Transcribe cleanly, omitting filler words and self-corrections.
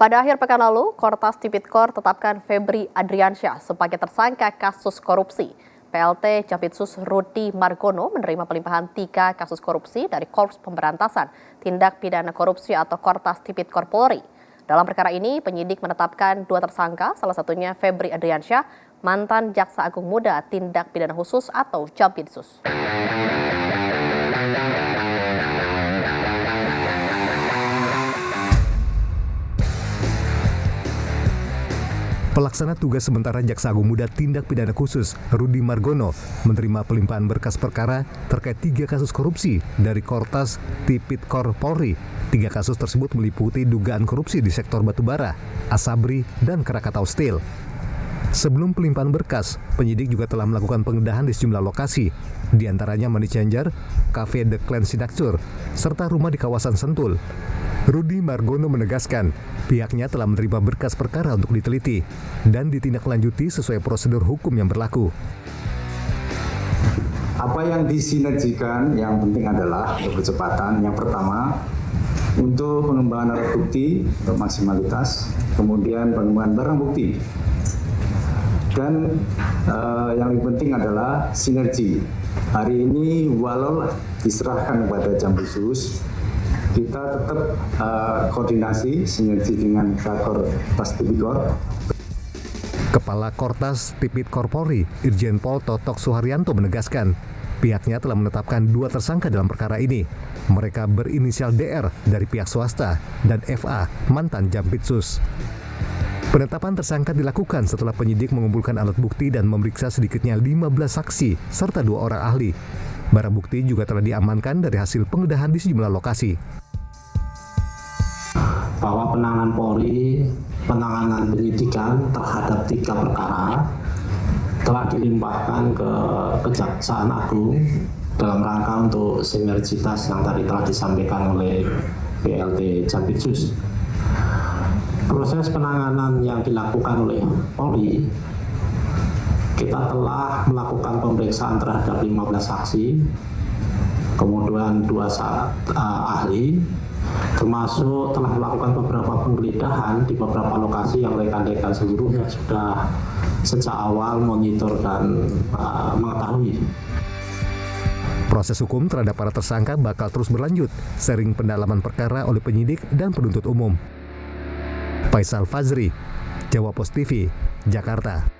Pada akhir pekan lalu, Kortas Tipikor tetapkan Febri Adriansyah sebagai tersangka kasus korupsi. PLT Jampitsus Rudi Margono menerima pelimpahan 3 kasus korupsi dari Korps Pemberantasan Tindak Pidana Korupsi atau Kortas Tipikor Polri. Dalam perkara ini, penyidik menetapkan 2 tersangka, salah satunya Febri Adriansyah, mantan Jaksa Agung Muda Tindak Pidana Khusus atau Jampitsus. Pelaksana tugas sementara Jaksa Agung Muda Tindak Pidana Khusus Rudi Margono menerima pelimpahan berkas perkara terkait 3 kasus korupsi dari Kortas Tipikor Polri. 3 kasus tersebut meliputi dugaan korupsi di sektor batubara, Asabri, dan Krakatau Steel. Sebelum pelimpahan berkas, penyidik juga telah melakukan penggeledahan di sejumlah lokasi, di antaranya Money Changer, Cafe The Clan Sinakcur, serta rumah di kawasan Sentul. Rudi Margono menegaskan, pihaknya telah menerima berkas perkara untuk diteliti dan ditindaklanjuti sesuai prosedur hukum yang berlaku. Apa yang disinergikan yang penting adalah untuk kecepatan. Yang pertama, untuk pengembangan alat bukti untuk maksimalitas, kemudian pengembangan barang bukti. Dan yang lebih penting adalah sinergi. Hari ini walau diserahkan kepada Jampitsus, kita tetap koordinasi sinergi dengan Kortas Tipikor. Kepala Kortas Tipikor Polri, Irjen Pol Totok Suharyanto menegaskan, pihaknya telah menetapkan 2 tersangka dalam perkara ini. Mereka berinisial DR dari pihak swasta dan FA, mantan Jampitsus. Penetapan tersangka dilakukan setelah penyidik mengumpulkan alat bukti dan memeriksa sedikitnya 15 saksi serta 2 orang ahli. Barang bukti juga telah diamankan dari hasil penggeledahan di sejumlah lokasi. Bahwa penanganan Polri, penanganan penyidikan terhadap 3 perkara telah dilimpahkan ke Kejaksaan Agung dalam rangka untuk sinergitas yang tadi telah disampaikan oleh PLT Jampitsus. Proses penanganan yang dilakukan oleh Polri, kita telah melakukan pemeriksaan terhadap 15 saksi, kemudian 2 ahli, termasuk telah melakukan beberapa penggeledahan di beberapa lokasi yang rekan-rekan seluruhnya sudah sejak awal monitor dan mengetahui. Proses hukum terhadap para tersangka bakal terus berlanjut, sering pendalaman perkara oleh penyidik dan penuntut umum. Faisal Fazri, Jawa Post TV, Jakarta.